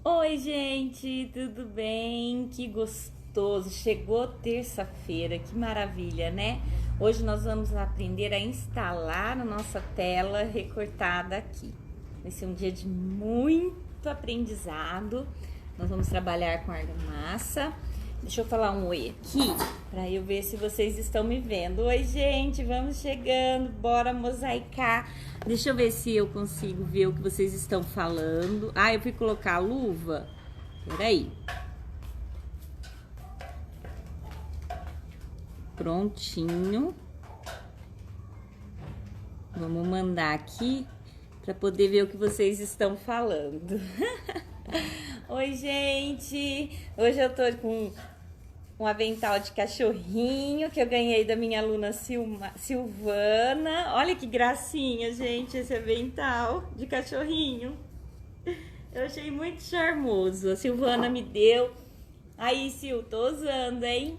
Oi, gente, tudo bem? Que gostoso! Chegou terça-feira, que maravilha, né? Hoje nós vamos aprender a instalar a nossa tela recortada aqui. Vai ser um dia de muito aprendizado. Nós vamos trabalhar com argamassa. Deixa eu falar um oi aqui, para eu ver se vocês estão me vendo. Oi, gente, vamos chegando, bora mosaicar. Deixa eu ver se eu consigo ver o que vocês estão falando. Ah, eu fui colocar a luva. Peraí. Prontinho. Vamos mandar aqui para poder ver o que vocês estão falando. Oi, gente! Hoje eu tô com um avental de cachorrinho que eu ganhei da minha aluna Silvana. Olha que gracinha, gente, esse avental de cachorrinho. Eu achei muito charmoso. A Silvana me deu. Aí, Sil, tô usando, hein?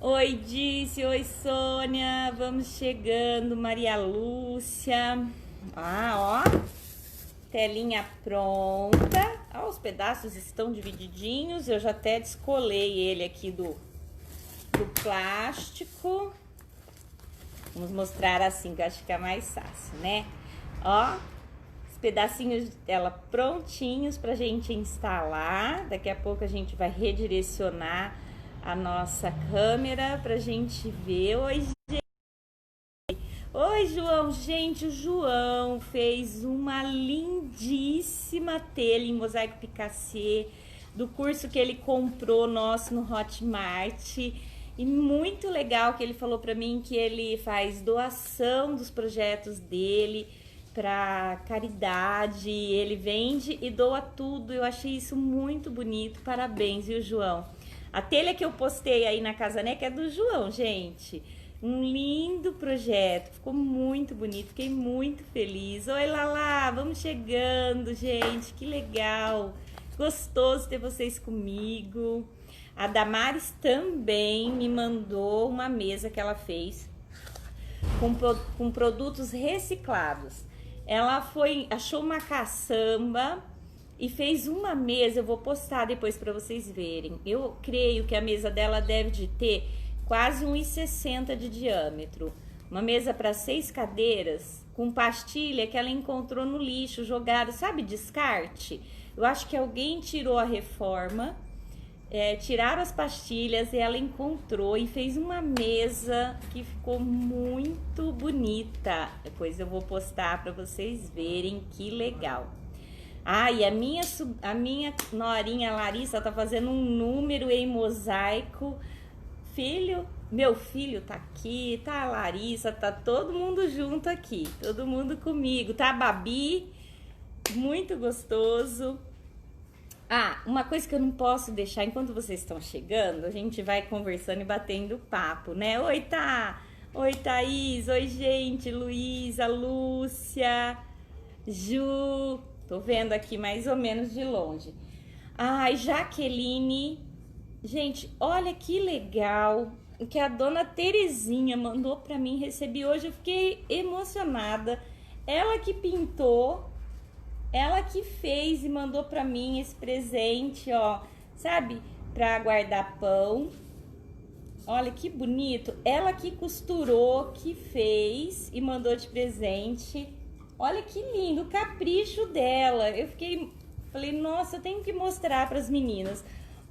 Oi, Dice. Oi, Sônia. Vamos chegando. Maria Lúcia. Ah, ó. Telinha pronta. Ó, os pedaços estão divididinhos. Eu já até descolei ele aqui do plástico. Vamos mostrar assim, que eu acho que fica mais fácil, né? Ó, os pedacinhos dela prontinhos pra gente instalar. Daqui a pouco a gente vai redirecionar a nossa câmera pra gente ver. Oi, João. Gente, o João fez uma lindíssima telha em mosaico picassê do curso que ele comprou nosso no Hotmart. E muito legal que ele falou para mim que ele faz doação dos projetos dele para caridade. Ele vende e doa tudo. Eu achei isso muito bonito. Parabéns, viu, João? A telha que eu postei aí na Casaneca é do João, gente. Um lindo projeto, ficou muito bonito, fiquei muito feliz. Oi, Lala, vamos chegando, gente, que legal. Gostoso ter vocês comigo. A Damares também me mandou uma mesa que ela fez com produtos reciclados. Ela achou uma caçamba e fez uma mesa, eu vou postar depois para vocês verem. Eu creio que a mesa dela deve de ter quase 1,60 de diâmetro. Uma mesa para 6 cadeiras, com pastilha que ela encontrou no lixo, jogado, sabe, descarte? Eu acho que alguém tirou a reforma, tiraram as pastilhas e ela encontrou e fez uma mesa que ficou muito bonita. Depois eu vou postar para vocês verem que legal. Ah, e a minha norinha Larissa tá fazendo um número em mosaico. Meu filho tá aqui, tá a Larissa, tá todo mundo junto aqui, todo mundo comigo, tá a Babi, muito gostoso. Ah, uma coisa que eu não posso deixar, enquanto vocês estão chegando, a gente vai conversando e batendo papo, né? Oi, Tá! Oi, Thaís! Oi, gente! Luísa, Lúcia, Ju, tô vendo aqui mais ou menos de longe. Ai, Jaqueline. Gente, olha que legal o que a dona Terezinha mandou pra mim, recebi hoje, eu fiquei emocionada. Ela que pintou, ela que fez e mandou pra mim esse presente, ó, sabe? Pra guardar pão. Olha que bonito. Ela que costurou, que fez e mandou de presente. Olha que lindo, o capricho dela. Falei, nossa, eu tenho que mostrar pras meninas.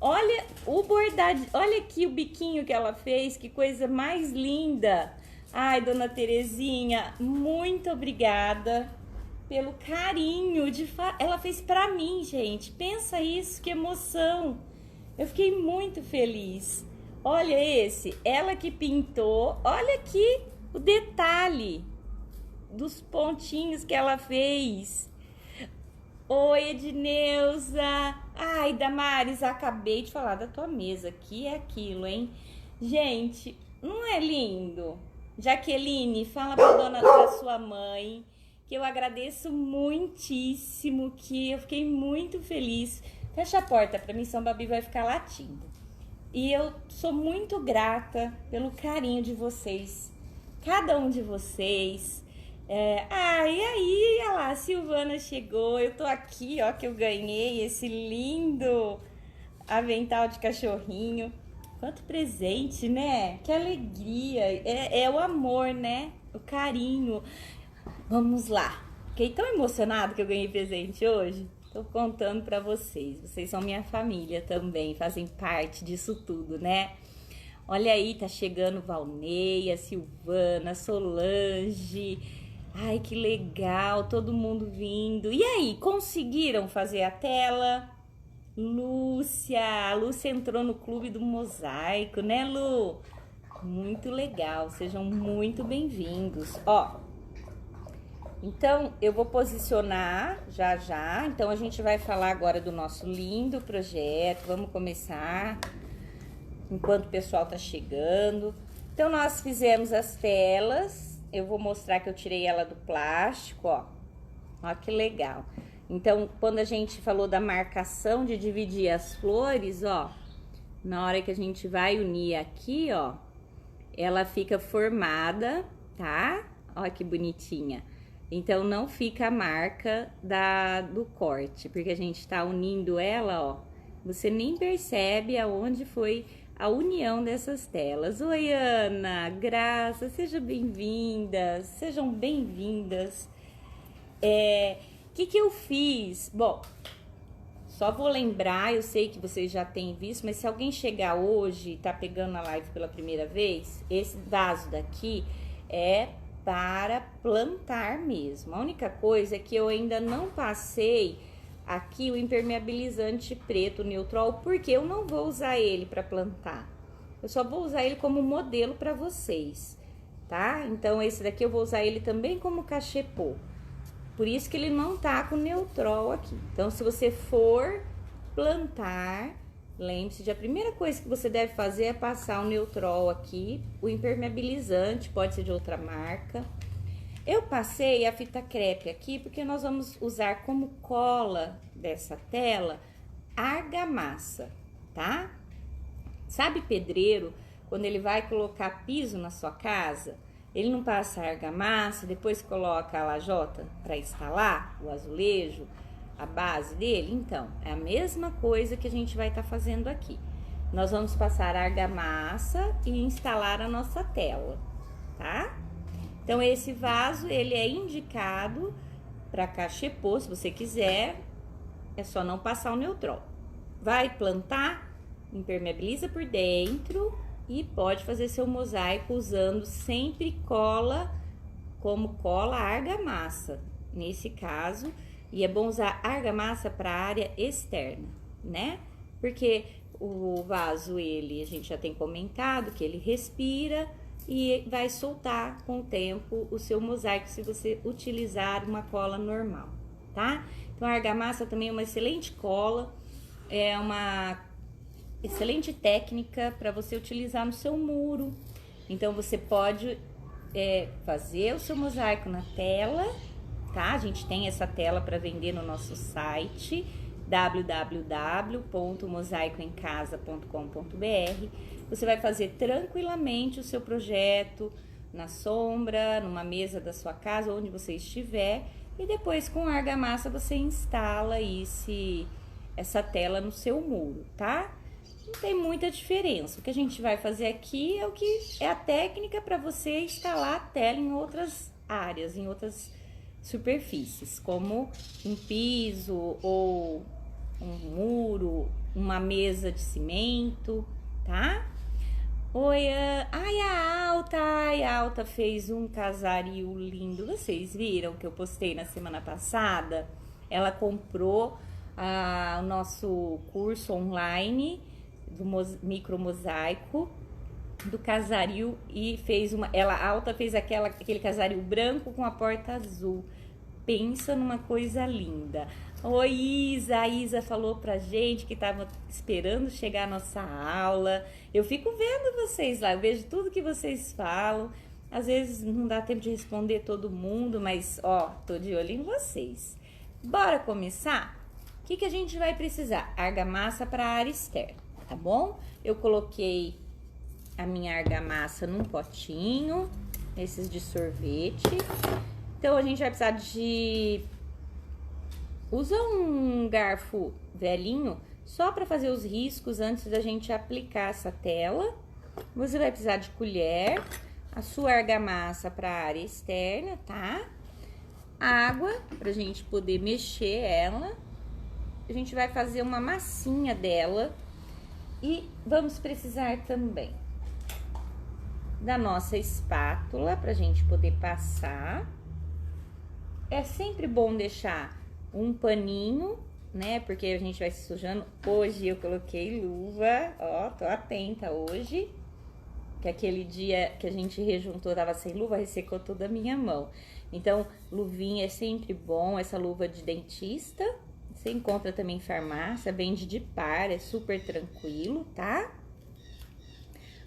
Olha o bordado, olha aqui o biquinho que ela fez, que coisa mais linda. Ai, dona Terezinha, muito obrigada pelo carinho ela fez pra mim, gente. Pensa isso, que emoção. Eu fiquei muito feliz. Olha esse, ela que pintou. Olha aqui o detalhe dos pontinhos que ela fez. Oi, Edneuza. Ai, Damares, acabei de falar da tua mesa. Que é aquilo, hein? Gente, não é lindo? Jaqueline, fala pra sua mãe que eu agradeço muitíssimo, que eu fiquei muito feliz. Fecha a porta pra mim, senão a Babi vai ficar latindo. E eu sou muito grata pelo carinho de vocês. Cada um de vocês. E aí, olha lá, a Silvana chegou. Eu tô aqui, ó, que eu ganhei esse lindo avental de cachorrinho. Quanto presente, né? Que alegria. É o amor, né? O carinho. Vamos lá. Fiquei tão emocionada que eu ganhei presente hoje. Tô contando pra vocês. Vocês são minha família também, fazem parte disso tudo, né? Olha aí, tá chegando Valneia, Silvana, Solange. Ai, que legal, todo mundo vindo. E aí, conseguiram fazer a tela? A Lúcia entrou no clube do mosaico, né, Lu? Muito legal, sejam muito bem-vindos. Ó, então eu vou posicionar já. Então a gente vai falar agora do nosso lindo projeto. Vamos começar enquanto o pessoal tá chegando. Então nós fizemos as telas. Eu vou mostrar que eu tirei ela do plástico, ó. Ó que legal. Então, quando a gente falou da marcação de dividir as flores, ó, na hora que a gente vai unir aqui, ó, ela fica formada, tá? Ó que bonitinha. Então, não fica a marca do corte, porque a gente tá unindo ela, ó. Você nem percebe aonde foi a união dessas telas. Oi, Ana, Graça, sejam bem-vindas, sejam bem-vindas. O que eu fiz? Bom, só vou lembrar, eu sei que vocês já têm visto, mas se alguém chegar hoje e tá pegando a live pela primeira vez, esse vaso daqui é para plantar mesmo. A única coisa é que eu ainda não passei aqui o impermeabilizante preto Neutrol, porque eu não vou usar ele para plantar. Eu só vou usar ele como modelo para vocês, tá? Então esse daqui eu vou usar ele também como cachepô. Por isso que ele não tá com Neutrol aqui. Então, se você for plantar, lembre-se de a primeira coisa que você deve fazer é passar o Neutrol aqui, o impermeabilizante, pode ser de outra marca. Eu passei a fita crepe aqui porque nós vamos usar como cola dessa tela argamassa, tá? Sabe pedreiro, quando ele vai colocar piso na sua casa? Ele não passa a argamassa, depois coloca a lajota para instalar o azulejo, a base dele? Então, é a mesma coisa que a gente vai estar fazendo aqui. Nós vamos passar a argamassa e instalar a nossa tela, tá? Então, esse vaso, ele é indicado para cachepô, se você quiser, é só não passar o Neutrol. Vai plantar, impermeabiliza por dentro e pode fazer seu mosaico usando sempre cola, como cola argamassa, nesse caso. E é bom usar argamassa para a área externa, né? Porque o vaso, a gente já tem comentado que ele respira e vai soltar com o tempo o seu mosaico se você utilizar uma cola normal, tá? Então, a argamassa também é uma excelente cola, é uma excelente técnica para você utilizar no seu muro. Então, você pode fazer o seu mosaico na tela, tá? A gente tem essa tela para vender no nosso site www.mosaicoemcasa.com.br. Você vai fazer tranquilamente o seu projeto na sombra, numa mesa da sua casa, onde você estiver, e depois com a argamassa você instala essa tela no seu muro, tá? Não tem muita diferença. O que a gente vai fazer aqui é a técnica para você instalar a tela em outras áreas, em outras superfícies, como um piso ou um muro, uma mesa de cimento, tá? Oi, a Alta fez um casario lindo. Vocês viram que eu postei na semana passada? Ela comprou o nosso curso online do micro mosaico do casario e a Alta fez aquele casario branco com a porta azul. Pensa numa coisa linda. Oi, Isa, a Isa falou pra gente que tava esperando chegar a nossa aula. Eu fico vendo vocês lá, eu vejo tudo que vocês falam. Às vezes não dá tempo de responder todo mundo, mas ó, tô de olho em vocês. Bora começar? O que a gente vai precisar? Argamassa para a área externa, tá bom? Eu coloquei a minha argamassa num potinho, esses de sorvete. Então, a gente vai precisar de... Usa um garfo velhinho só para fazer os riscos antes da gente aplicar essa tela. Você vai precisar de colher, a sua argamassa para a área externa, tá? Água, pra gente poder mexer ela. A gente vai fazer uma massinha dela. E vamos precisar também da nossa espátula pra gente poder passar. É sempre bom deixar um paninho, né? Porque a gente vai se sujando. Hoje eu coloquei luva, ó, tô atenta hoje. Que aquele dia que a gente rejuntou, tava sem luva, ressecou toda a minha mão. Então, luvinha é sempre bom, essa luva de dentista. Você encontra também em farmácia, vende de par, é super tranquilo, tá?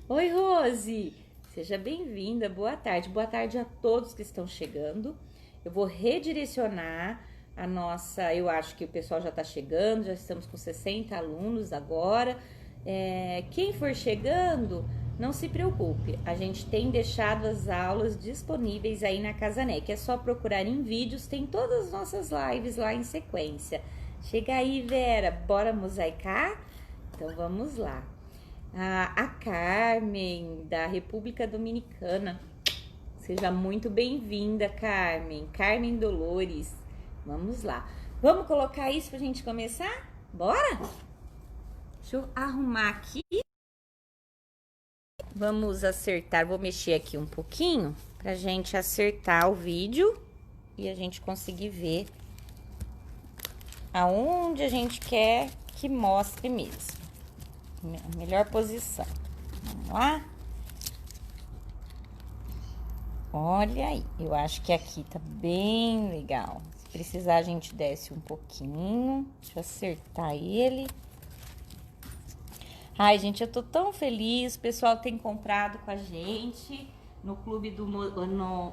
Oi, Rose! Seja bem-vinda, boa tarde. Boa tarde a todos que estão chegando. Eu vou redirecionar a nossa... Eu acho que o pessoal já tá chegando, já estamos com 60 alunos agora. Quem for chegando... Não se preocupe, a gente tem deixado as aulas disponíveis aí na Casanek. É só procurar em vídeos, tem todas as nossas lives lá em sequência. Chega aí, Vera, bora mosaicar? Então vamos lá. A Carmen, da República Dominicana. Seja muito bem-vinda, Carmen. Carmen Dolores. Vamos lá. Vamos colocar isso pra gente começar? Bora? Deixa eu arrumar aqui. Vamos acertar, vou mexer aqui um pouquinho pra gente acertar o vídeo e a gente conseguir ver aonde a gente quer que mostre mesmo. A melhor posição. Vamos lá? Olha aí, eu acho que aqui tá bem legal. Se precisar, a gente desce um pouquinho. Deixa eu acertar ele. Ai, gente, eu tô tão feliz, o pessoal tem comprado com a gente no clube do no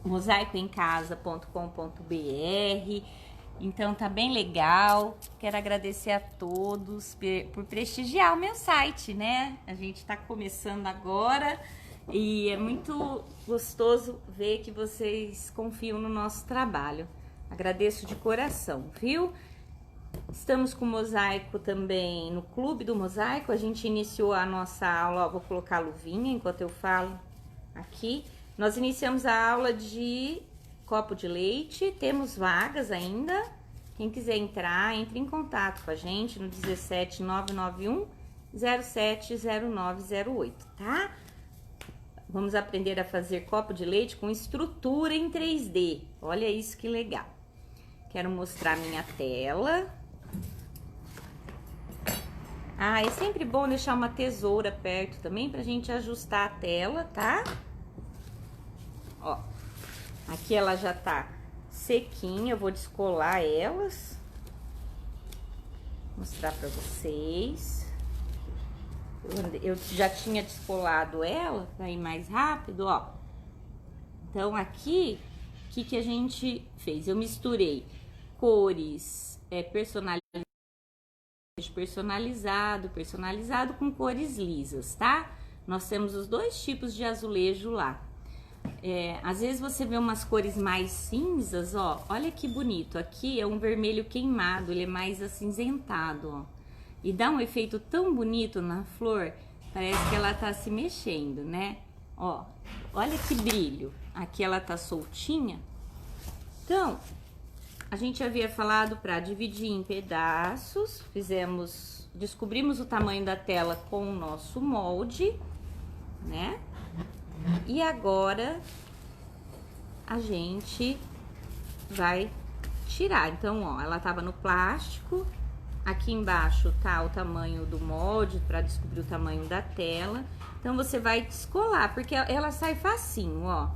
mosaicoemcasa.com.br. Então tá bem legal. Quero agradecer a todos por prestigiar o meu site, né? A gente tá começando agora e é muito gostoso ver que vocês confiam no nosso trabalho. Agradeço de coração, viu? Estamos com o mosaico também no Clube do Mosaico. A gente iniciou a nossa aula, ó, vou colocar a luvinha enquanto eu falo aqui. Nós iniciamos a aula de copo de leite, temos vagas ainda. Quem quiser entrar, entre em contato com a gente no 17 991 070908, tá? Vamos aprender a fazer copo de leite com estrutura em 3D. Olha isso que legal. Quero mostrar minha tela. Ah, é sempre bom deixar uma tesoura perto também pra gente ajustar a tela, tá? Ó, aqui ela já tá sequinha, eu vou descolar elas. Mostrar pra vocês. Eu já tinha descolado ela pra ir mais rápido, ó. Então aqui, o que a gente fez? Eu misturei cores personalizado com cores lisas, tá? Nós temos os dois tipos de azulejo lá. Às vezes você vê umas cores mais cinzas, ó. Olha que bonito. Aqui é um vermelho queimado, ele é mais acinzentado, ó. E dá um efeito tão bonito na flor, parece que ela tá se mexendo, né? Ó, olha que brilho. Aqui ela tá soltinha. Então, a gente havia falado para dividir em pedaços, descobrimos o tamanho da tela com o nosso molde, né? E agora a gente vai tirar. Então, ó, ela tava no plástico, aqui embaixo tá o tamanho do molde para descobrir o tamanho da tela. Então, você vai descolar, porque ela sai facinho, ó,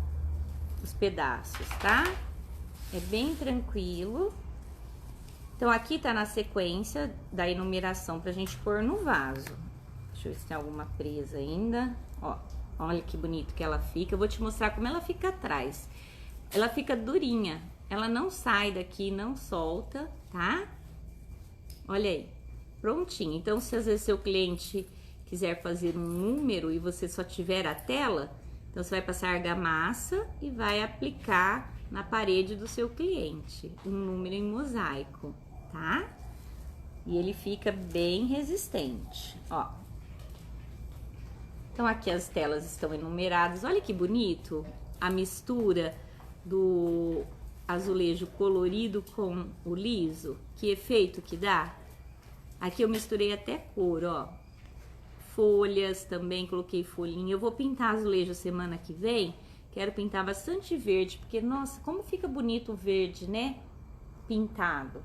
os pedaços, tá? É bem tranquilo. Então, aqui tá na sequência da enumeração pra gente pôr no vaso. Deixa eu ver se tem alguma presa ainda. Ó, olha que bonito que ela fica. Eu vou te mostrar como ela fica atrás. Ela fica durinha. Ela não sai daqui, não solta, tá? Olha aí. Prontinho. Então, se às vezes seu cliente quiser fazer um número e você só tiver a tela, então você vai passar argamassa e vai aplicar na parede do seu cliente, um número em mosaico, tá? E ele fica bem resistente, ó. Então aqui as telas estão enumeradas, olha que bonito a mistura do azulejo colorido com o liso, que efeito que dá. Aqui eu misturei até cor, ó. Folhas também, coloquei folhinha. Eu vou pintar azulejo semana que vem. Quero pintar bastante verde, porque, nossa, como fica bonito o verde, né? Pintado.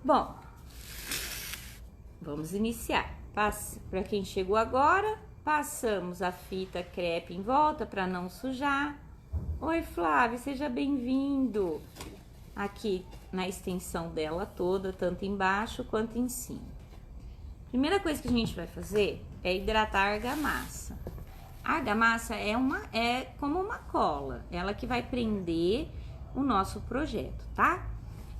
Bom, vamos iniciar. Para quem chegou agora, passamos a fita crepe em volta para não sujar. Oi, Flávio, seja bem-vindo. Aqui na extensão dela toda, tanto embaixo quanto em cima. Primeira coisa que a gente vai fazer é hidratar a argamassa. A argamassa é como uma cola, ela que vai prender o nosso projeto, tá?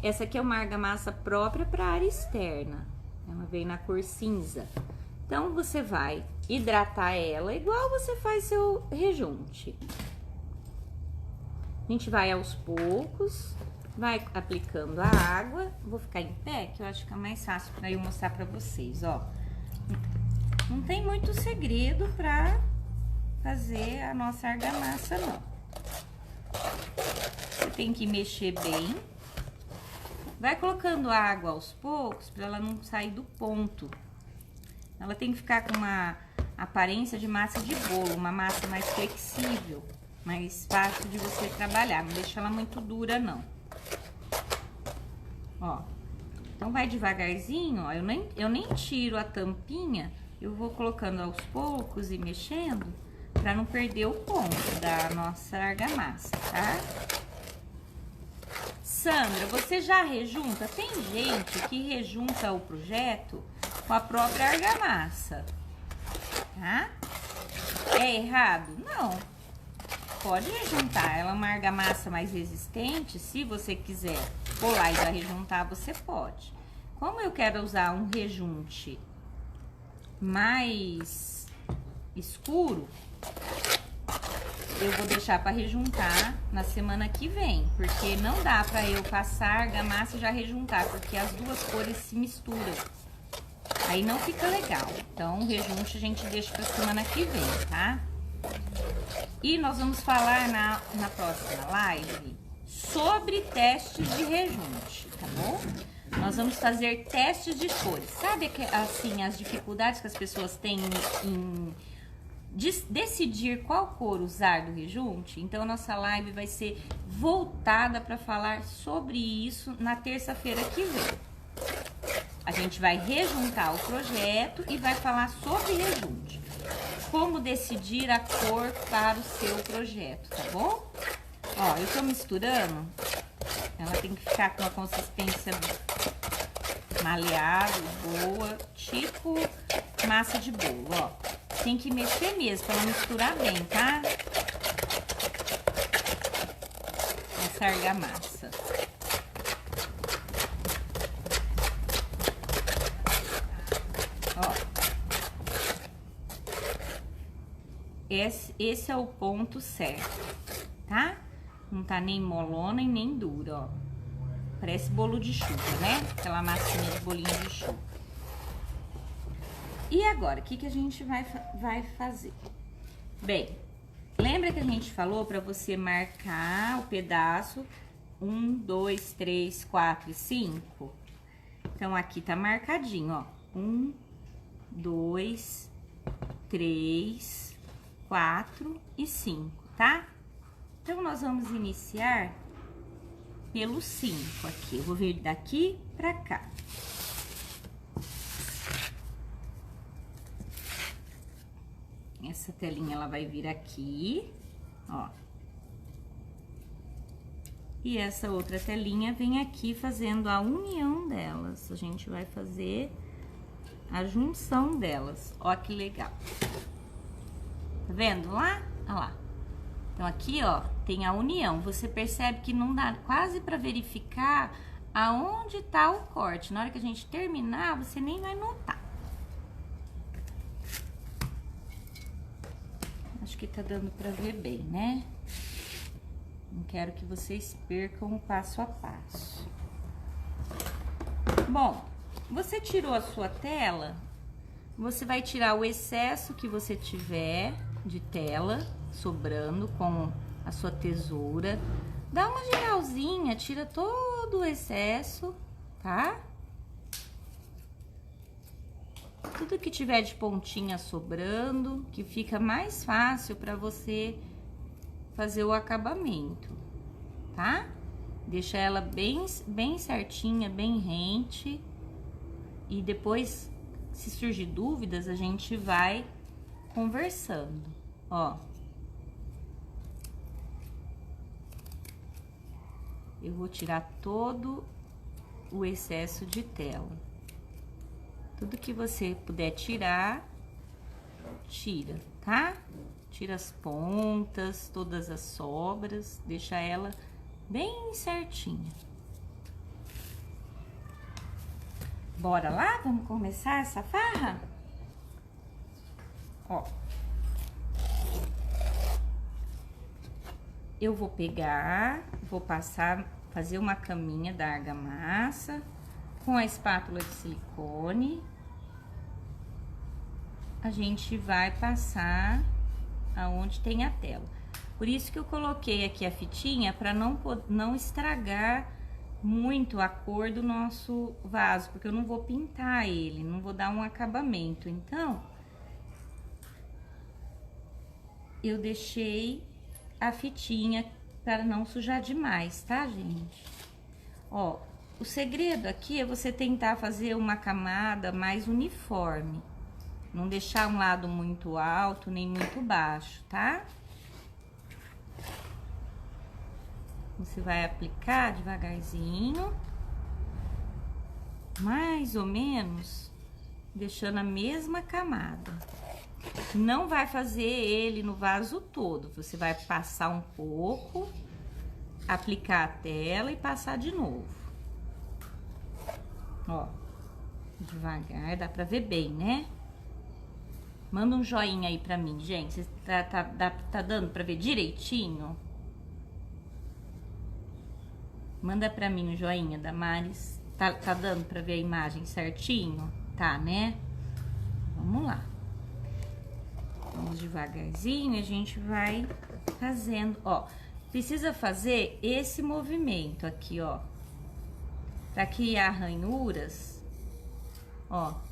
Essa aqui é uma argamassa própria para a área externa, ela vem na cor cinza. Então, você vai hidratar ela igual você faz seu rejunte. A gente vai aos poucos, vai aplicando a água. Vou ficar em pé, que eu acho que é mais fácil para eu mostrar para vocês, ó. Não tem muito segredo para fazer a nossa argamassa, não. Você tem que mexer bem. Vai colocando água aos poucos para ela não sair do ponto. Ela tem que ficar com uma aparência de massa de bolo, uma massa mais flexível, mais fácil de você trabalhar. Não deixa ela muito dura, não. Ó, então vai devagarzinho, ó. Eu nem tiro a tampinha, eu vou colocando aos poucos e mexendo para não perder o ponto da nossa argamassa, tá? Sandra, você já rejunta? Tem gente que rejunta o projeto com a própria argamassa, tá? É errado? Não. Pode rejuntar, ela é uma argamassa mais resistente, se você quiser colar e já rejuntar, você pode. Como eu quero usar um rejunte mais escuro, eu vou deixar para rejuntar na semana que vem, porque não dá para eu passar argamassa e já rejuntar, porque as duas cores se misturam. Aí não fica legal. Então, o rejunte a gente deixa pra semana que vem, tá? E nós vamos falar na próxima live sobre testes de rejunte, tá bom? Nós vamos fazer testes de cores. Sabe, assim, as dificuldades que as pessoas têm em decidir qual cor usar do rejunte? Então, a nossa live vai ser voltada para falar sobre isso na terça-feira que vem. A gente vai rejuntar o projeto e vai falar sobre rejunte. Como decidir a cor para o seu projeto, tá bom? Ó, eu tô misturando. Ela tem que ficar com uma consistência maleável, boa, tipo massa de bolo, ó. Tem que mexer mesmo para misturar bem, tá? Essa argamassa. Ó. Esse é o ponto certo, tá? Não tá nem molona e nem dura, ó. Parece bolo de chuva, né? Aquela massinha de bolinho de chuva. E agora, o que a gente vai fazer? Bem, lembra que a gente falou para você marcar o pedaço 1, 2, 3, 4 e 5? Então, aqui tá marcadinho, ó. 1, 2, 3, 4 e 5, tá? Então, nós vamos iniciar pelo 5 aqui. Eu vou vir daqui pra cá. Essa telinha, ela vai vir aqui, ó. E essa outra telinha vem aqui fazendo a união delas. A gente vai fazer a junção delas. Ó que legal. Tá vendo lá? Olha lá. Então, aqui, ó, tem a união. Você percebe que não dá quase pra verificar aonde tá o corte. Na hora que a gente terminar, você nem vai notar. Acho que tá dando pra ver bem, né? Não quero que vocês percam o passo a passo. Bom, você tirou a sua tela, você vai tirar o excesso que você tiver de tela sobrando com a sua tesoura. Dá uma geralzinha, tira todo o excesso, tá? Tudo que tiver de pontinha sobrando, que fica mais fácil para você fazer o acabamento, tá? Deixa ela bem certinha, bem rente. E depois, se surgir dúvidas, a gente vai conversando, ó. Eu vou tirar todo o excesso de tela. Tudo que você puder tirar, tira, tá? Tira as pontas, todas as sobras, deixa ela bem certinha. Bora lá? Vamos começar essa farra? Ó. Eu vou pegar, vou fazer uma caminha da argamassa com a espátula de silicone. A gente vai passar aonde tem a tela. Por isso que eu coloquei aqui a fitinha para não estragar muito a cor do nosso vaso, porque eu não vou pintar ele, não vou dar um acabamento. Então, eu deixei a fitinha para não sujar demais, tá, gente? Ó, o segredo aqui é você tentar fazer uma camada mais uniforme. Não deixar um lado muito alto, nem muito baixo, tá? Você vai aplicar devagarzinho, mais ou menos, deixando a mesma camada. Não vai fazer ele no vaso todo, você vai passar um pouco, aplicar a tela e passar de novo. Ó, devagar, dá pra ver bem, né? Manda um joinha aí pra mim, gente. Tá dando pra ver direitinho? Manda pra mim um joinha, Damares. Tá dando pra ver a imagem certinho? Tá, né? Vamos lá. Vamos devagarzinho e a gente vai fazendo, ó. Precisa fazer esse movimento aqui, ó. Pra criar ranhuras, ó.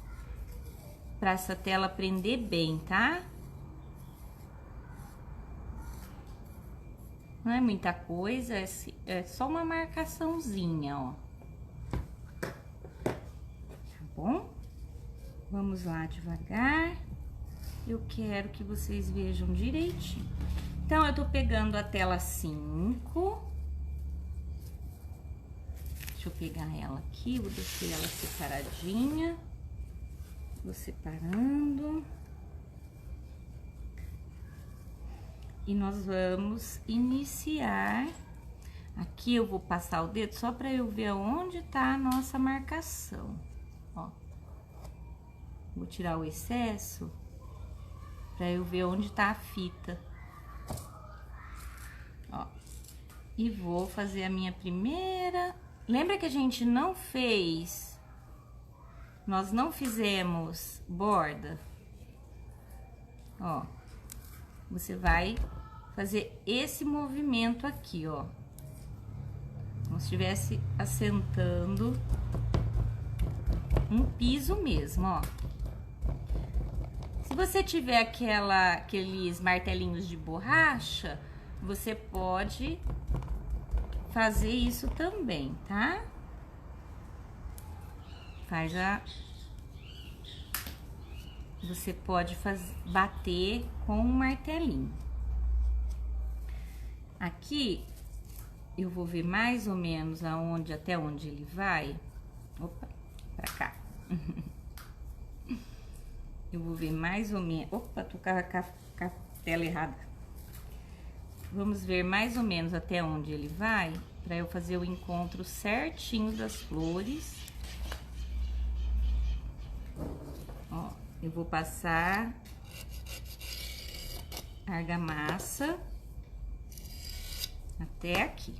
Pra essa tela prender bem, tá? Não é muita coisa, é só uma marcaçãozinha, ó. Tá bom? Vamos lá devagar. Eu quero que vocês vejam direitinho. Então, eu tô pegando a tela 5. Deixa eu pegar ela aqui, vou deixar ela separadinha. Vou separando. E nós vamos iniciar. Aqui eu vou passar o dedo só para eu ver onde tá a nossa marcação. Ó. Vou tirar o excesso para eu ver onde tá a fita. Ó. E vou fazer a minha primeira. Lembra que a gente não fez... Nós não fizemos borda? Ó. Você vai fazer esse movimento aqui, ó. Como se estivesse assentando um piso mesmo, ó. Se você tiver aqueles martelinhos de borracha, você pode fazer isso também, tá? Você pode bater com um martelinho. Aqui, eu vou ver mais ou menos até onde ele vai. Opa, pra cá. Eu vou ver mais ou menos... Opa, tô com a tela errada. Vamos ver mais ou menos até onde ele vai, pra eu fazer o encontro certinho das flores. Ó, eu vou passar argamassa até aqui.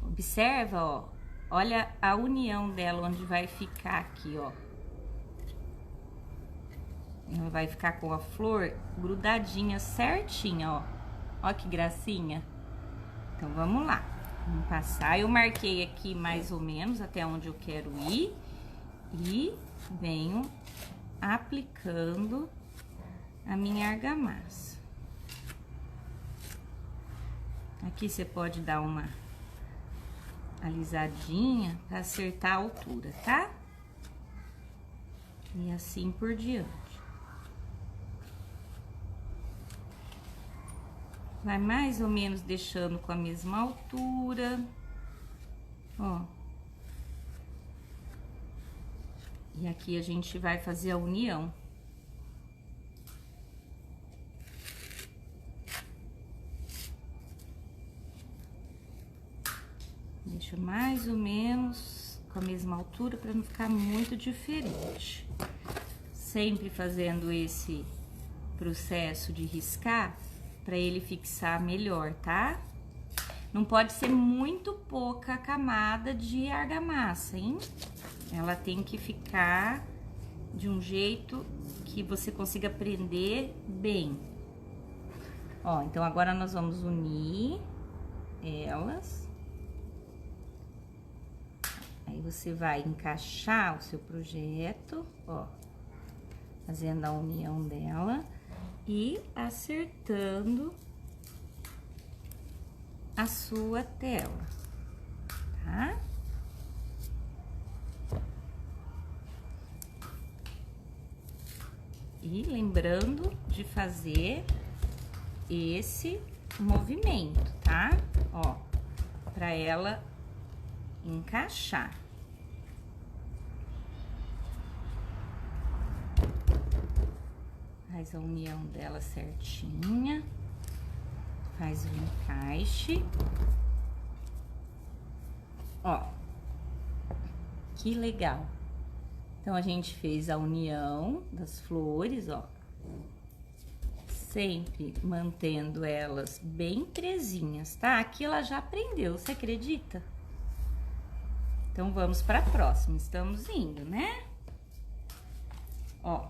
Observa, ó, olha a união dela, onde vai ficar aqui, ó. Ela vai ficar com a flor grudadinha certinha, ó. Ó que gracinha. Então, vamos lá. Vamos passar. Eu marquei aqui mais ou menos até onde eu quero ir. E venho aplicando a minha argamassa. Aqui você pode dar uma alisadinha para acertar a altura, tá? E assim por diante. Vai mais ou menos deixando com a mesma altura, ó. E aqui a gente vai fazer a união. Deixa mais ou menos com a mesma altura para não ficar muito diferente. Sempre fazendo esse processo de riscar para ele fixar melhor, tá? Não pode ser muito pouca camada de argamassa, hein? Ela tem que ficar de um jeito que você consiga prender bem. Ó, então agora nós vamos unir elas. Aí você vai encaixar o seu projeto, ó, fazendo a união dela e acertando a sua tela, tá? E lembrando de fazer esse movimento, tá? Ó, pra ela encaixar. Faz a união dela certinha, faz o encaixe. Ó, que legal. Então, a gente fez a união das flores, ó. Sempre mantendo elas bem presinhas, tá? Aqui ela já prendeu, você acredita? Então, vamos para a próxima. Estamos indo, né? Ó.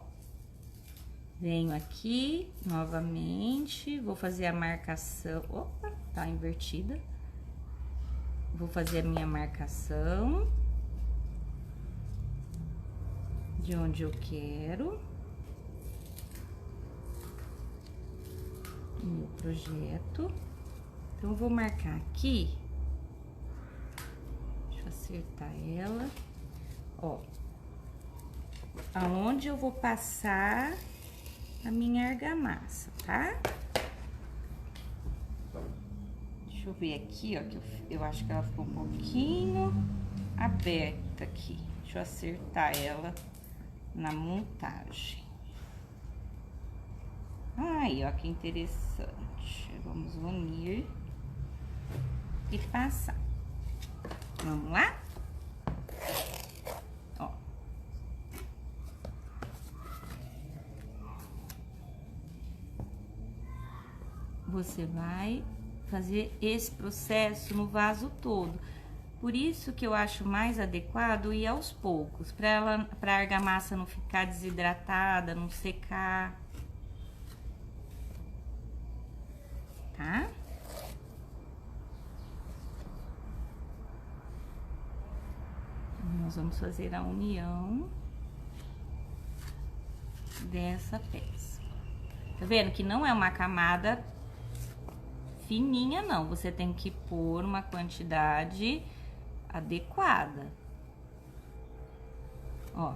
Venho aqui novamente, vou fazer a marcação. Opa, tá invertida. Vou fazer a minha marcação de onde eu quero o meu projeto. Então, eu vou marcar aqui. Deixa eu acertar ela. Ó, aonde eu vou passar a minha argamassa, tá? Deixa eu ver aqui, ó, que eu acho que ela ficou um pouquinho aberta aqui. Deixa eu acertar ela na montagem. Aí, ó, que interessante. Vamos unir e passar. Vamos lá? Ó. Você vai fazer esse processo no vaso todo. Por isso que eu acho mais adequado ir aos poucos, para a argamassa não ficar desidratada, não secar. Tá? Nós vamos fazer a união dessa peça. Tá vendo que não é uma camada fininha, não. Você tem que pôr uma quantidade adequada. Ó,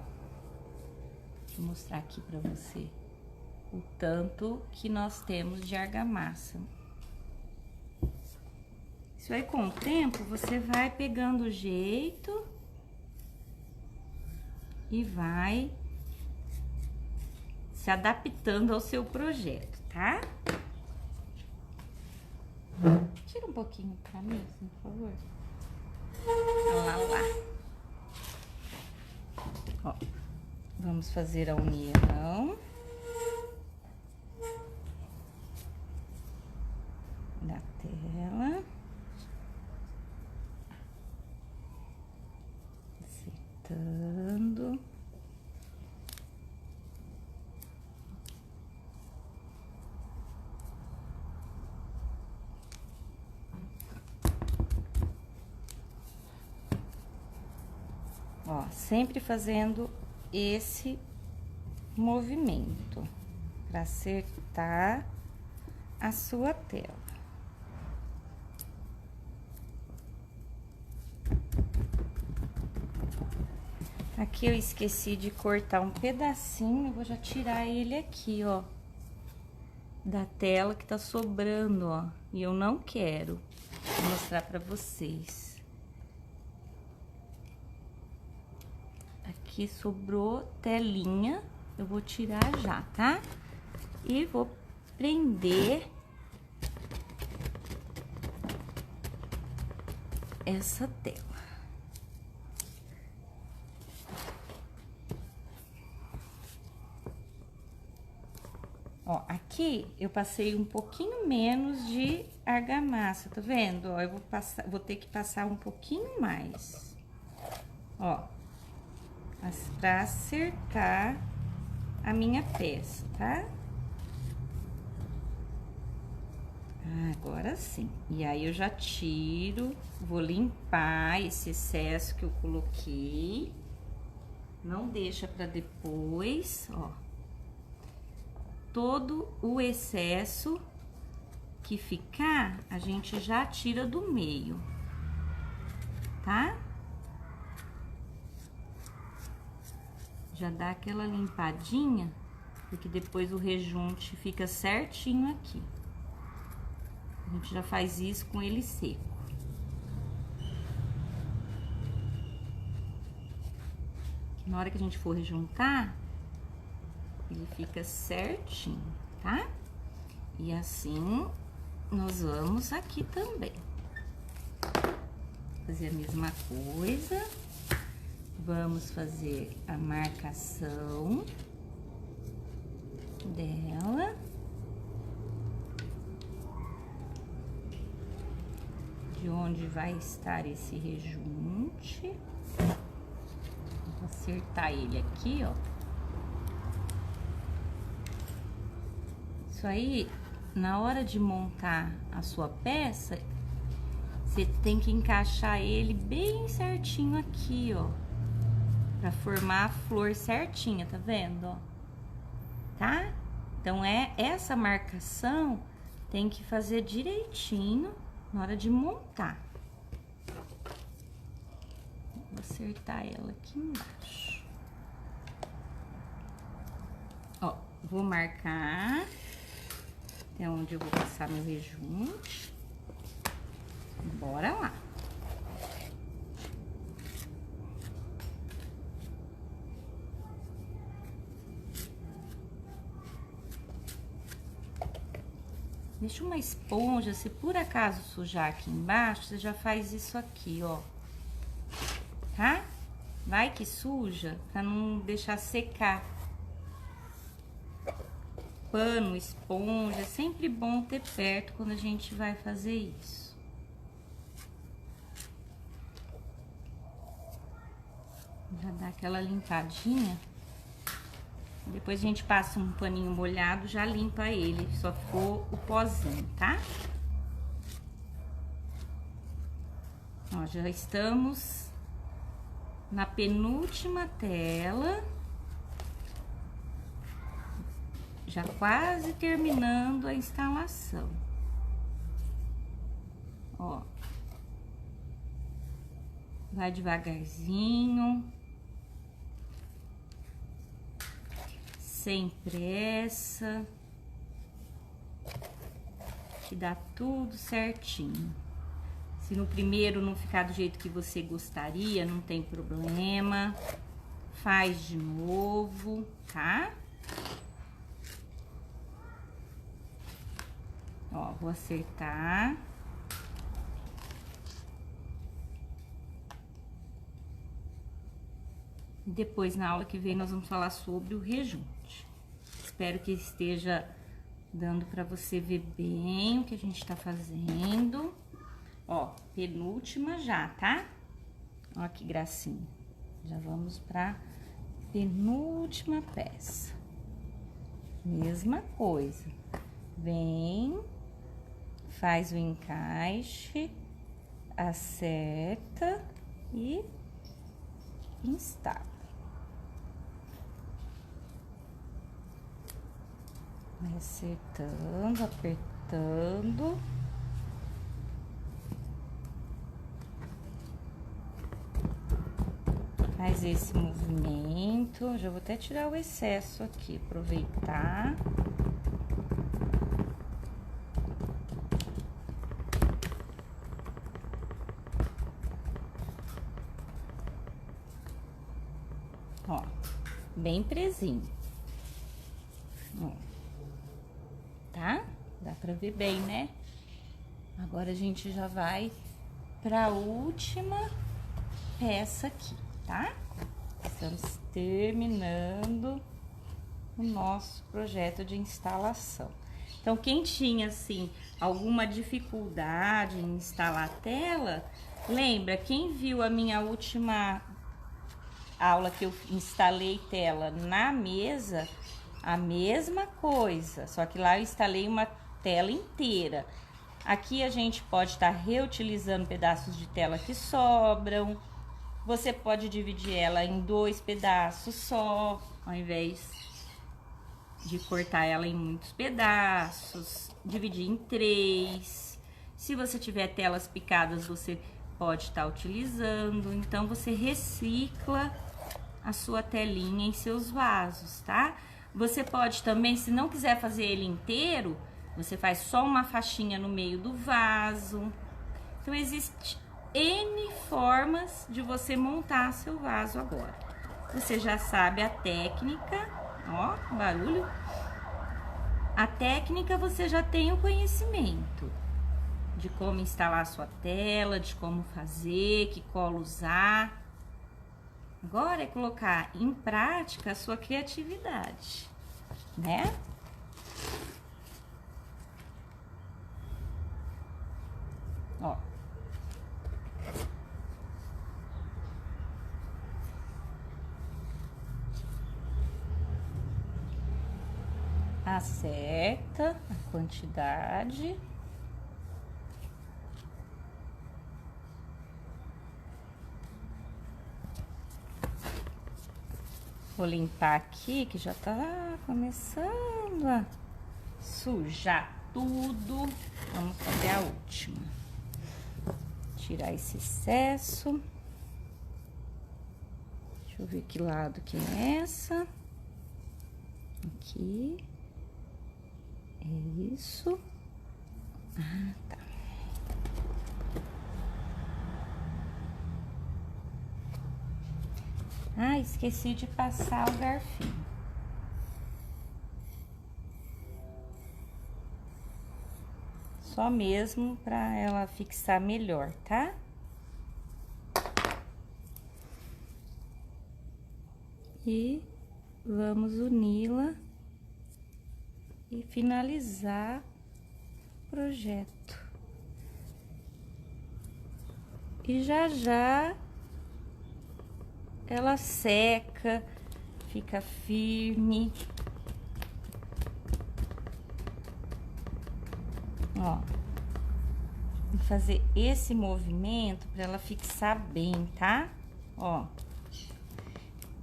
deixa eu mostrar aqui pra você o tanto que nós temos de argamassa. Isso aí, com o tempo, você vai pegando o jeito e vai se adaptando ao seu projeto, tá? Tira um pouquinho pra mim, assim, por favor. Olha lá. Ó, vamos fazer a união da tela. Ó, sempre fazendo esse movimento para acertar a sua tela. Aqui eu esqueci de cortar um pedacinho, eu vou já tirar ele aqui, ó, da tela que tá sobrando, ó, e eu não quero. Vou mostrar pra vocês. Aqui sobrou telinha, eu vou tirar já, tá? E vou prender essa tela. Ó, aqui eu passei um pouquinho menos de argamassa, tá vendo? Ó, eu vou ter que passar um pouquinho mais. Ó, pra acertar a minha peça, tá? Agora sim. E aí eu já tiro, vou limpar esse excesso que eu coloquei. Não deixa pra depois, ó. Todo o excesso que ficar, a gente já tira do meio, tá? Já dá aquela limpadinha, porque depois o rejunte fica certinho aqui. A gente já faz isso com ele seco. Na hora que a gente for rejuntar, ele fica certinho, tá? E assim, nós vamos aqui também. Fazer a mesma coisa. Vamos fazer a marcação dela. De onde vai estar esse rejunte. Vou acertar ele aqui, ó. Isso aí, na hora de montar a sua peça, você tem que encaixar ele bem certinho aqui, ó. Pra formar a flor certinha, tá vendo, ó? Tá? Então, essa marcação tem que fazer direitinho na hora de montar. Vou acertar ela aqui embaixo. Ó, vou marcar até onde eu vou passar meu rejunte. Bora lá. Deixa uma esponja, se por acaso sujar aqui embaixo, você já faz isso aqui, ó. Tá? Vai que suja, pra não deixar secar. Pano, esponja, é sempre bom ter perto quando a gente vai fazer isso. Já dá aquela limpadinha. Depois a gente passa um paninho molhado, já limpa ele, só ficou o pozinho, tá? Ó, já estamos na penúltima tela. Já quase terminando a instalação. Ó. Vai devagarzinho. Sem pressa. Que dá tudo certinho. Se no primeiro não ficar do jeito que você gostaria, não tem problema. Faz de novo, tá? Ó, vou acertar. Depois, na aula que vem, nós vamos falar sobre o rejunte. Espero que esteja dando pra você ver bem o que a gente tá fazendo. Ó, penúltima já, tá? Ó que gracinha. Já vamos pra penúltima peça. Mesma coisa. Vem, faz o encaixe, acerta e instala. Vai acertando, apertando. Faz esse movimento. Já vou até tirar o excesso aqui, aproveitar. Ó, bem presinho. Ó. Tá? Dá pra ver bem, né? Agora a gente já vai pra última peça aqui, tá? Estamos terminando o nosso projeto de instalação. Então, quem tinha, assim, alguma dificuldade em instalar a tela, lembra, quem viu a minha última aula que eu instalei tela na mesa, a mesma coisa, só que lá eu instalei uma tela inteira. Aqui a gente pode estar reutilizando pedaços de tela que sobram. Você pode dividir ela em 2 pedaços só, ao invés de cortar ela em muitos pedaços. Dividir em 3. Se você tiver telas picadas, você pode estar utilizando. Então, você recicla a sua telinha em seus vasos, tá? Você pode também, se não quiser fazer ele inteiro, você faz só uma faixinha no meio do vaso. Então, existe N formas de você montar seu vaso agora. Você já sabe a técnica, ó, barulho. A técnica você já tem o conhecimento de como instalar a sua tela, de como fazer, que cola usar. Agora é colocar em prática a sua criatividade, né? Ó. Acerta a quantidade. Vou limpar aqui, que já tá começando a sujar tudo. Vamos fazer a última. Tirar esse excesso. Deixa eu ver que lado que é essa. Aqui. É isso. Ah, tá. Ah, esqueci de passar o garfinho. Só mesmo pra ela fixar melhor, tá? E vamos uni-la e finalizar o projeto. E já ela seca, fica firme. Ó, vou fazer esse movimento para ela fixar bem, tá? Ó.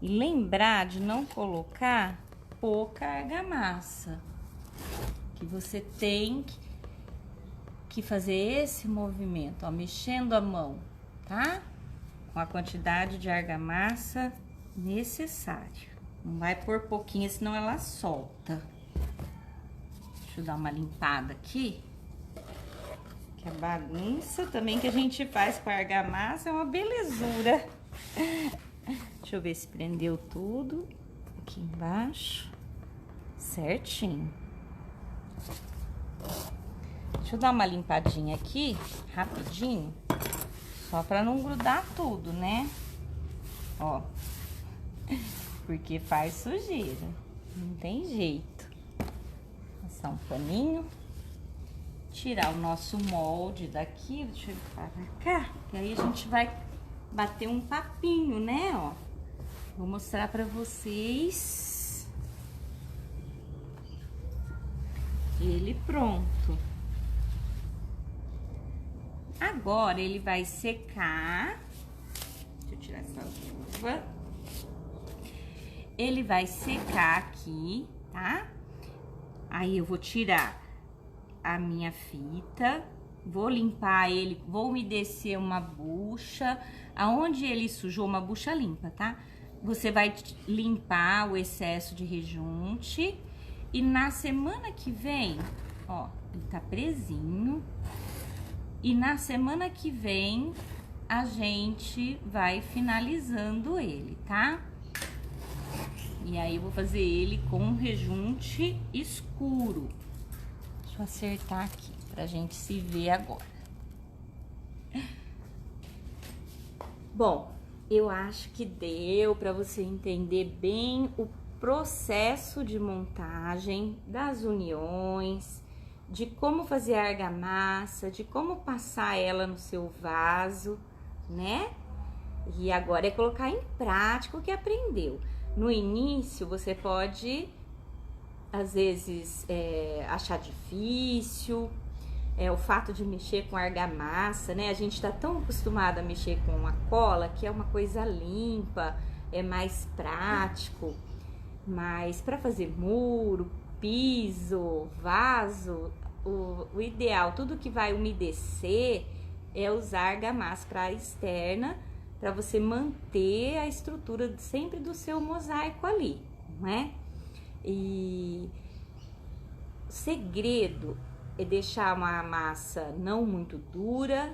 E lembrar de não colocar pouca argamassa, que você tem que fazer esse movimento, ó, mexendo a mão, tá? Com a quantidade de argamassa necessária. Não vai pôr pouquinho, senão ela solta. Deixa eu dar uma limpada aqui. Que a bagunça também que a gente faz com a argamassa é uma belezura. Deixa eu ver se prendeu tudo. Aqui embaixo. Certinho. Deixa eu dar uma limpadinha aqui, rapidinho. Só pra não grudar tudo, né? Ó. Porque faz sujeira. Não tem jeito. Passar um paninho. Tirar o nosso molde daqui. Deixa eu para cá. E aí a gente vai bater um papinho, né? Ó. Vou mostrar pra vocês. Ele pronto. Agora ele vai secar. Deixa eu tirar essa luva. ele vai secar aqui, tá? Aí eu vou tirar a minha fita, vou limpar ele, vou umedecer uma bucha, aonde ele sujou, uma bucha limpa, tá? Você vai limpar o excesso de rejunte e na semana que vem, ó, ele tá presinho, e na semana que vem a gente vai finalizando ele, tá? E aí eu vou fazer ele com um rejunte escuro. Deixa eu acertar aqui pra gente se ver agora. Bom, eu acho que deu pra você entender bem o processo de montagem das uniões, de como fazer a argamassa, de como passar ela no seu vaso, né? E agora é colocar em prática o que aprendeu. No início, você pode, às vezes, achar difícil, o fato de mexer com argamassa, né? A gente tá tão acostumado a mexer com a cola, que é uma coisa limpa, é mais prático. Mas para fazer muro, piso, vaso, o ideal, tudo que vai umedecer, é usar argamassa para a externa, para você manter a estrutura sempre do seu mosaico ali, não é? E o segredo é deixar uma massa não muito dura,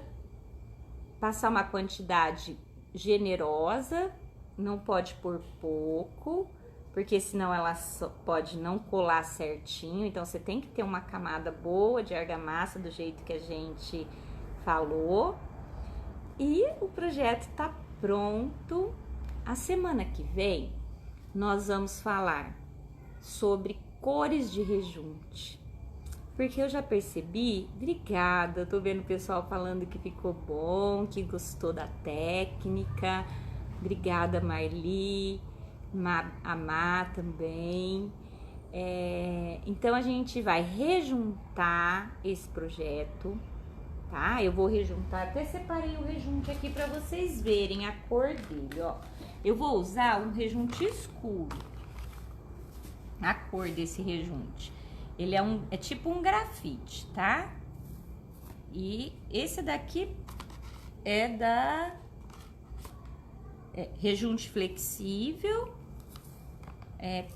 passar uma quantidade generosa, não pode pôr pouco, porque senão ela pode não colar certinho. Então você tem que ter uma camada boa de argamassa do jeito que a gente falou. E o projeto tá pronto. A semana que vem nós vamos falar sobre cores de rejunte, porque eu já percebi, obrigada, eu tô vendo o pessoal falando que ficou bom, que gostou da técnica, obrigada Marli, a Má também. Então a gente vai rejuntar esse projeto, tá? Eu vou rejuntar, até separei o rejunte aqui para vocês verem a cor dele, ó. Eu vou usar um rejunte escuro, a cor desse rejunte. Ele é tipo um grafite, tá? E esse daqui é da rejunte flexível,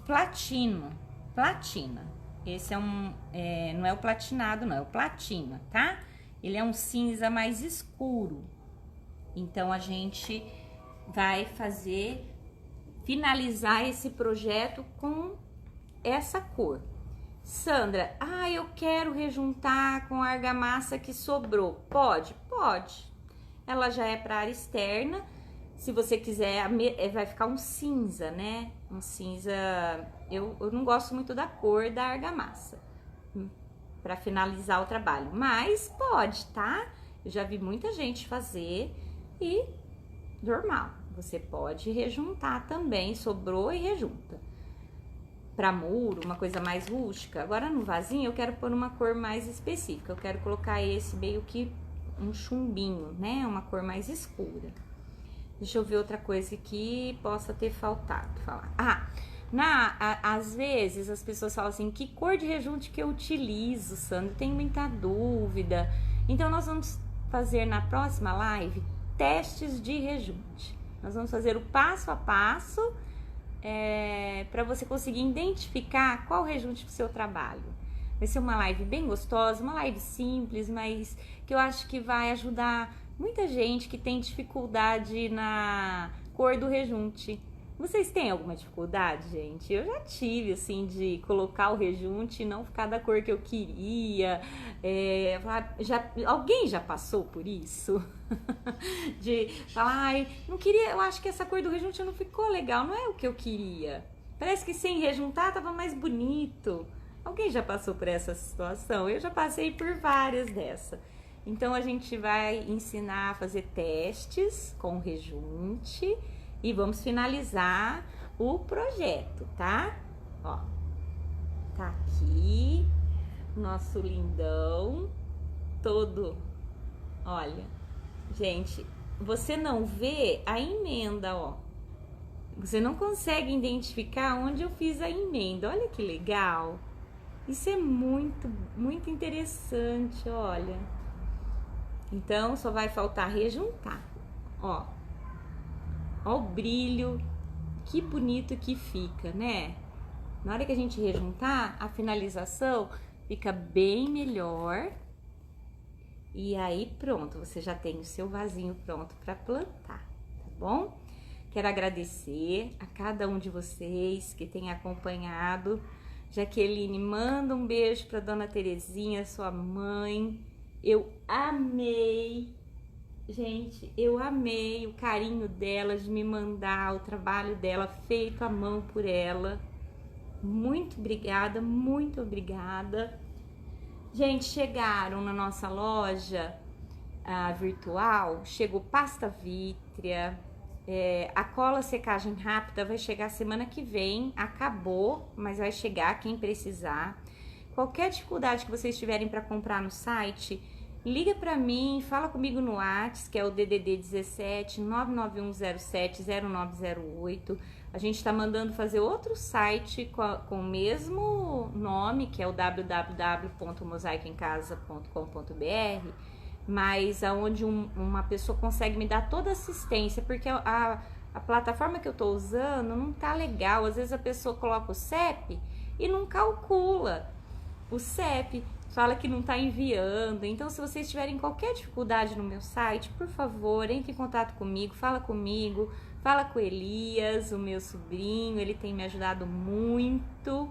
platina. Esse não é o platinado, não, é o platina, tá? Ele é um cinza mais escuro. Então a gente vai finalizar esse projeto com essa cor. Sandra, eu quero rejuntar com a argamassa que sobrou. Pode? Pode. Ela já é para área externa. Se você quiser, vai ficar um cinza, né? Um cinza... Eu não gosto muito da cor da argamassa para finalizar o trabalho, mas pode, tá? Eu já vi muita gente fazer e normal. Você pode rejuntar também, sobrou e rejunta. Para muro, uma coisa mais rústica. Agora no vasinho eu quero pôr uma cor mais específica. Eu quero colocar esse meio que um chumbinho, né? Uma cor mais escura. Deixa eu ver outra coisa que possa ter faltado falar. Às vezes as pessoas falam assim, que cor de rejunte que eu utilizo, Sandra? Tenho muita dúvida. Então nós vamos fazer na próxima live testes de rejunte. Nós vamos fazer o passo a passo para você conseguir identificar qual rejunte para o seu trabalho. Vai ser uma live bem gostosa, uma live simples, mas que eu acho que vai ajudar muita gente que tem dificuldade na cor do rejunte. Vocês têm alguma dificuldade, gente? Eu já tive, assim, de colocar o rejunte e não ficar da cor que eu queria. Alguém já passou por isso? De falar, não queria, eu acho que essa cor do rejunte não ficou legal, não é o que eu queria. Parece que sem rejuntar tava mais bonito. Alguém já passou por essa situação? Eu já passei por várias dessa. Então a gente vai ensinar a fazer testes com rejunte e vamos finalizar o projeto, tá? Ó, tá aqui nosso lindão todo. Olha, gente, você não vê a emenda, ó. Você não consegue identificar onde eu fiz a emenda. Olha que legal. Isso é muito, muito interessante, olha. Então, só vai faltar rejuntar. Ó. Ó o brilho. Que bonito que fica, né? Na hora que a gente rejuntar, a finalização fica bem melhor. E aí, pronto, você já tem o seu vasinho pronto para plantar, tá bom? Quero agradecer a cada um de vocês que tem acompanhado. Jaqueline, manda um beijo para Dona Terezinha, sua mãe. Eu amei, gente, eu amei o carinho dela de me mandar o trabalho dela feito à mão por ela. Muito obrigada, muito obrigada. Gente, chegaram na nossa loja virtual, chegou pasta vítrea, a cola secagem rápida vai chegar semana que vem, acabou, mas vai chegar quem precisar. Qualquer dificuldade que vocês tiverem para comprar no site, liga para mim, fala comigo no WhatsApp, que é o DDD 17 99107 0908. A gente está mandando fazer outro site com o mesmo nome, que é o www.mosaicoemcasa.com.br, mas aonde uma pessoa consegue me dar toda a assistência, porque a plataforma que eu estou usando não tá legal. Às vezes a pessoa coloca o CEP e não calcula o CEP, fala que não está enviando. Então, se vocês tiverem qualquer dificuldade no meu site, por favor, entre em contato comigo, fala com o Elias, o meu sobrinho, ele tem me ajudado muito.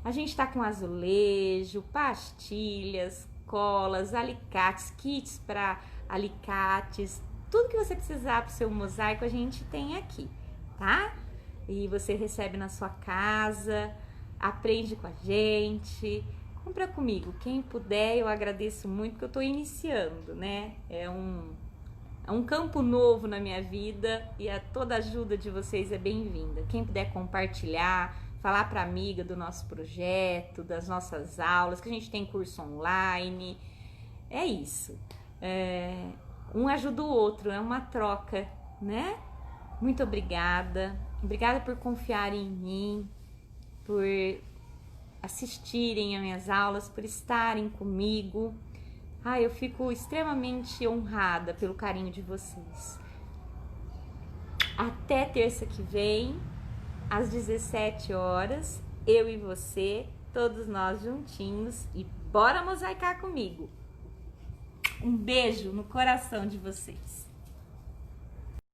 A gente está com azulejo, pastilhas, colas, alicates, kits para alicates, tudo que você precisar para o seu mosaico a gente tem aqui, tá? E você recebe na sua casa, aprende com a gente, compra comigo. Quem puder, eu agradeço muito, porque eu estou iniciando, né? É um campo novo na minha vida e toda ajuda de vocês é bem-vinda. Quem puder compartilhar, falar para amiga do nosso projeto, das nossas aulas, que a gente tem curso online, é isso. Um ajuda o outro, é uma troca, né? Muito obrigada. Obrigada por confiarem em mim, por assistirem às minhas aulas, por estarem comigo. Eu fico extremamente honrada pelo carinho de vocês. Até terça que vem, às 17 horas, eu e você, todos nós juntinhos, e bora mosaicar comigo. Um beijo no coração de vocês.